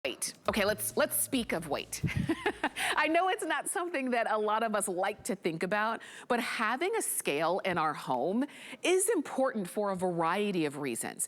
Weight. Okay, let's speak of weight. I know it's not something that a lot of us like to think about, but having a scale in our home is important for a variety of reasons.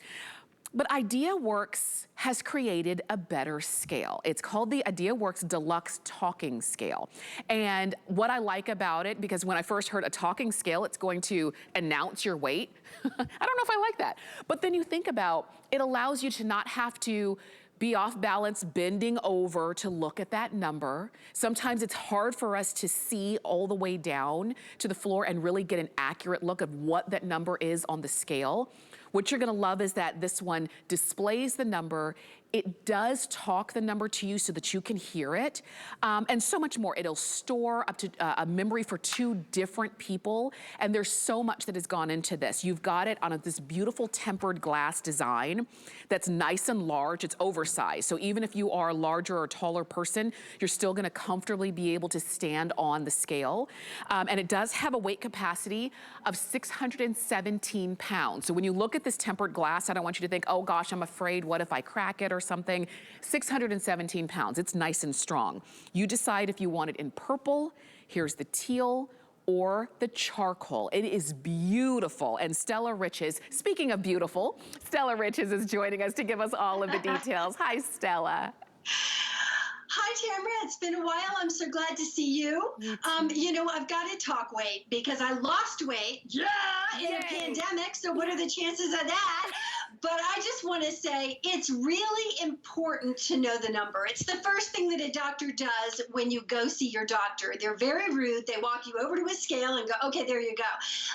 But IdeaWorks has created a better scale. It's called the IdeaWorks Deluxe Talking Scale. And what I like about it, because when I first heard a talking scale, it's going to announce your weight. I don't know if I like that. But then you think about, it allows you to not have to be off balance, bending over to look at that number. Sometimes it's hard for us to see all the way down to the floor and really get an accurate look of what that number is on the scale. What you're gonna love is that this one displays the number. It does talk the number to you so that you can hear it, and so much more. It'll store up to a memory for 2 different people, and there's so much that has gone into this. You've got it on this beautiful tempered glass design that's nice and large. It's oversized, so even if you are a larger or taller person, you're still gonna comfortably be able to stand on the scale. And it does have a weight capacity of 617 pounds. So when you look at this tempered glass, I don't want you to think, oh gosh, I'm afraid, what if I crack it or something. 617 pounds, it's nice and strong. You decide if you want it in purple, here's the teal, or the charcoal. It is beautiful. And Stella Riches, speaking of beautiful, Stella Riches is joining us to give us all of the details. Hi, Stella. Hi, Tamara. It's been a while. I'm so glad to see you. You know, I've got to talk weight because I lost weight in a pandemic. So what are the chances of that? But I just want to say it's really important to know the number. It's the first thing that a doctor does when you go see your doctor. They're very rude. They walk you over to a scale and go, okay, there you go.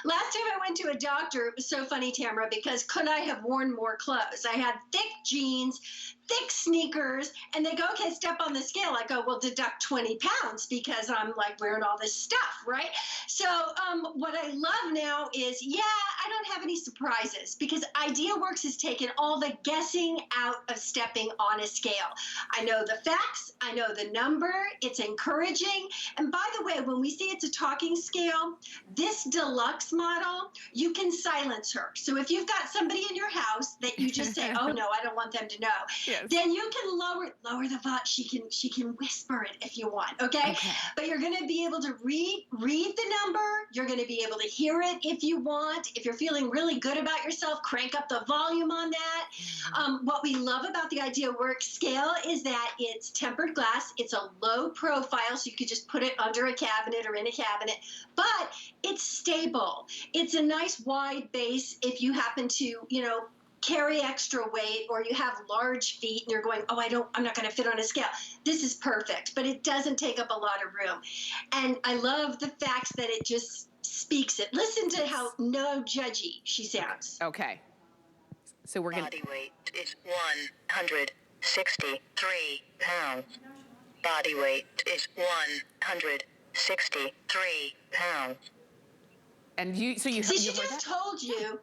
Last time I went to a doctor, it was so funny, Tamara, because could I have worn more clothes? I had thick jeans, thick sneakers, and they go, okay, step on the scale. I go, well, deduct 20 pounds because I'm like wearing all this stuff, right? So what I love now is, I don't have any surprises because IdeaWorks has taken all the guessing out of stepping on a scale. I know the facts, I know the number, it's encouraging. And by the way, when we say it's a talking scale, this deluxe model, you can silence her. So if you've got somebody in your house that you just say, oh no, I don't want them to know. Yes. Then you can lower the volume. She can whisper it if you want, okay? But you're gonna be able to read the number. You're gonna be able to hear it if you want. If you're feeling really good about yourself, crank up the volume on that. What we love about the IdeaWorks scale is that it's tempered glass. It's a low profile, so you could just put it under a cabinet or in a cabinet, but it's stable. It's a nice wide base if you happen to, you know, carry extra weight or you have large feet and you're going, oh, I'm not going to fit on a scale. This is perfect, but it doesn't take up a lot of room. And I love the facts that it just speaks it. Listen to how no judgy she sounds. Okay. So we're going to... Body weight is 163 pounds. Body weight is 163 pounds. And you, so you... See, she just told you...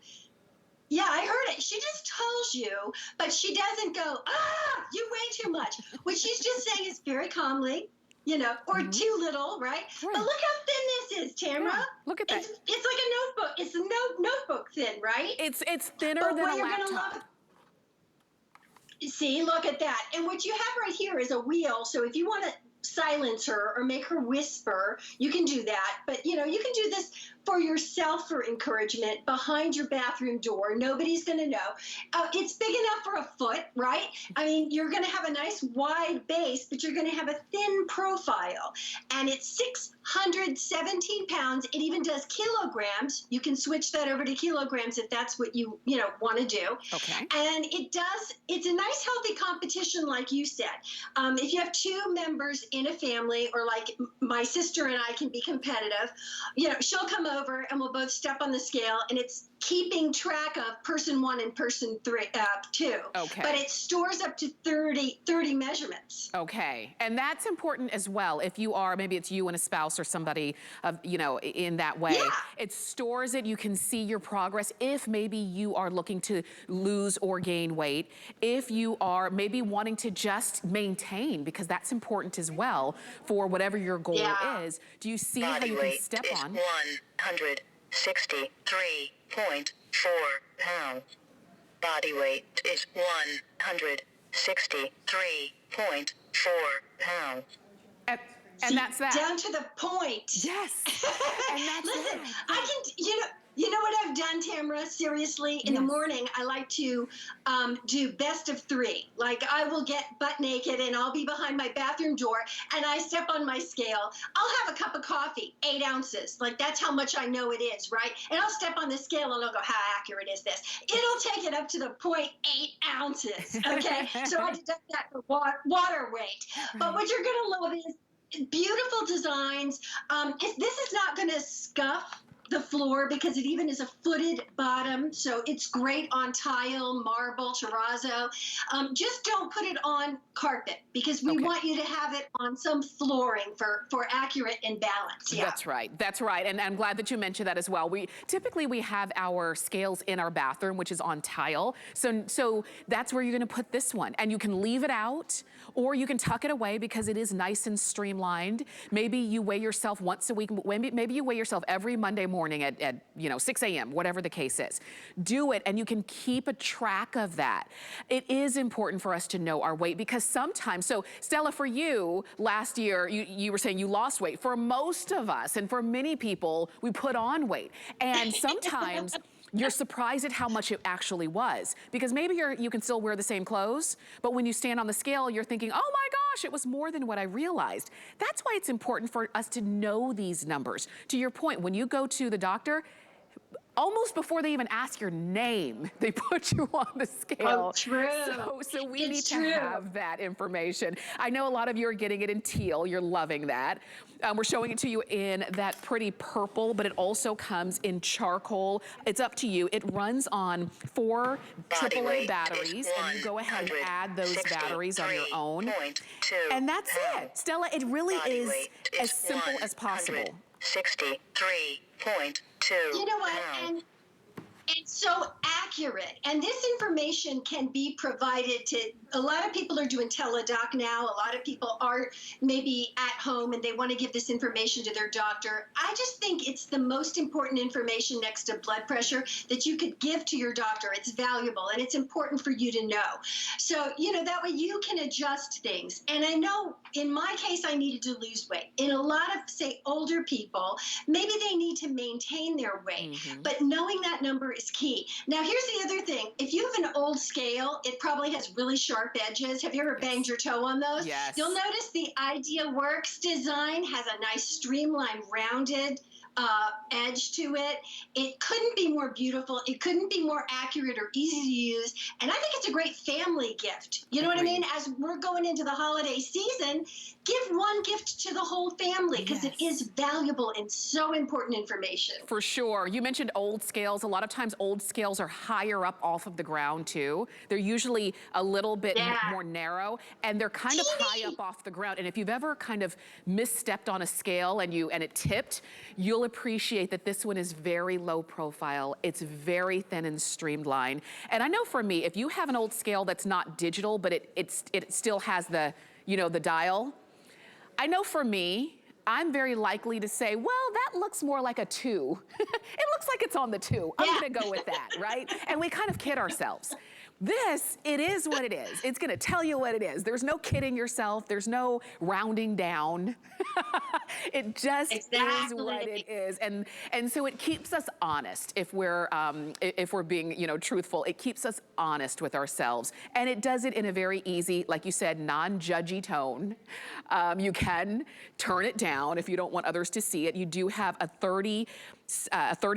Yeah, I heard it. She just tells you, but she doesn't go, you weigh too much. What she's just saying is very calmly, you know, or too little, right? But look how thin this is, Tamara. Yeah, look at that. It's like a notebook. It's a notebook thin, right? It's thinner than a laptop. See, look at that. And what you have right here is a wheel. So if you want to silence her or make her whisper, you can do that. But, you know, you can do this for yourself for encouragement behind your bathroom door. Nobody's going to know. It's big enough for a foot, right? I mean, you're going to have a nice wide base, but you're going to have a thin profile. And it's 617 pounds. It even does kilograms. You can switch that over to kilograms if that's what you want to do. Okay. And it's a nice healthy competition, like you said. If you have 2 members in a family, or like my sister and I can be competitive, you know, she'll come over and we'll both step on the scale, and it's keeping track of person 1 and person 2. Okay. But it stores up to 30 measurements. Okay. And that's important as well. If you are, maybe it's you and a spouse or somebody, you know, in that way. Yeah. It stores it. You can see your progress. If maybe you are looking to lose or gain weight, if you are maybe wanting to just maintain, because that's important as well for whatever your goal is. Do you see how you can step on? 163.4 pounds. Body weight is 163 pounds. And See, that's that. down to the point. Yes. And that's Listen, it. I can, you know what I've done, Tamara? Seriously, in the Yes. morning, I like to do best of three. Like I will get butt naked and I'll be behind my bathroom door and I step on my scale. I'll have a cup of coffee, 8 ounces. Like that's how much I know it is, right? And I'll step on the scale and I'll go, how accurate is this? It'll take it up to the 0.8 ounces, okay? So I deduct that for water weight. But what you're gonna love is beautiful designs. This is not going to scuff the floor because it even is a footed bottom, so it's great on tile, marble, terrazzo. Just don't put it on carpet because we want you to have it on some flooring for accurate and balance. Yeah. That's right. That's right. And I'm glad that you mentioned that as well. Typically we have our scales in our bathroom, which is on tile. So that's where you're going to put this one, and you can leave it out or you can tuck it away because it is nice and streamlined. Maybe you weigh yourself once a week. Maybe you weigh yourself every Monday morning at 6 a.m., whatever the case is. Do it, and you can keep a track of that. It is important for us to know our weight because sometimes, so Stella, for you, last year, you were saying you lost weight. For most of us, and for many people, we put on weight. And sometimes you're surprised at how much it actually was. Because maybe you can still wear the same clothes, but when you stand on the scale, you're thinking, oh my gosh, it was more than what I realized. That's why it's important for us to know these numbers. To your point, when you go to the doctor, almost before they even ask your name, they put you on the scale. Oh, true. So we It's need to have that information. I know a lot of you are getting it in teal. You're loving that. We're showing it to you in that pretty purple, but it also comes in charcoal. It's up to you. It runs on 4 AAA batteries, and you go ahead and add those batteries on your own. And that's it. Stella, it really is as simple as possible. 63.2. You know what? And it's so accurate. And this information can be provided to a lot of people are doing teledoc now. A lot of people are maybe at home and they want to give this information to their doctor. I just think it's the most important information next to blood pressure that you could give to your doctor. It's valuable and it's important for you to know. So, that way you can adjust things. And I know in my case, I needed to lose weight. In a lot of, say, older people, maybe they need to maintain their weight, but knowing that number is key. Now, here's the other thing. If you have an old scale, it probably has really sharp edges. Have you ever banged your toe on those? Yes. You'll notice the IdeaWorks design has a nice streamlined, rounded edge to it. It couldn't be more beautiful. It couldn't be more accurate or easy to use. And I think it's a great family gift. You know what I mean? As we're going into the holiday season, give one gift to the whole family because it is valuable and so important information. For sure. You mentioned old scales. A lot of times old scales are higher up off of the ground too. They're usually a little bit more narrow, and they're kind of high up off the ground. And if you've ever kind of misstepped on a scale and it tipped, you'll appreciate that this one is very low profile. It's very thin and streamlined. And I know for me, if you have an old scale that's not digital, but it still has the, the dial, I know for me, I'm very likely to say, well, that looks more like a 2. It looks like it's on the 2. I'm gonna go with that, right? And we kind of kid ourselves. This, it is what it is. It's gonna tell you what it is. There's no kidding yourself. There's no rounding down. It just is what it is. And so it keeps us honest if we're being, truthful. It keeps us honest with ourselves. And it does it in a very easy, like you said, non-judgy tone. You can turn it down if you don't want others to see it. You do have a 30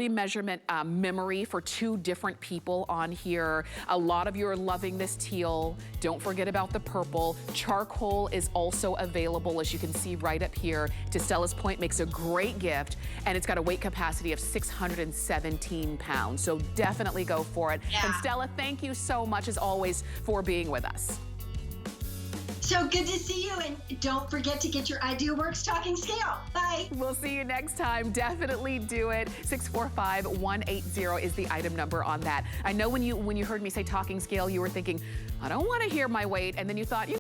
measurement memory for 2 different people on here. A lot of you are loving this teal. Don't forget about the purple. Charcoal is also available, as you can see right up here. To Stella's point, makes a great gift, and it's got a weight capacity of 617 pounds. So definitely go for it. And Stella, thank you so much, as always, for being with us. So good to see you, and don't forget to get your IdeaWorks talking scale. Bye. We'll see you next time. Definitely do it. 645-180 is the item number on that. I know when you heard me say talking scale, you were thinking, I don't want to hear my weight, and then you thought,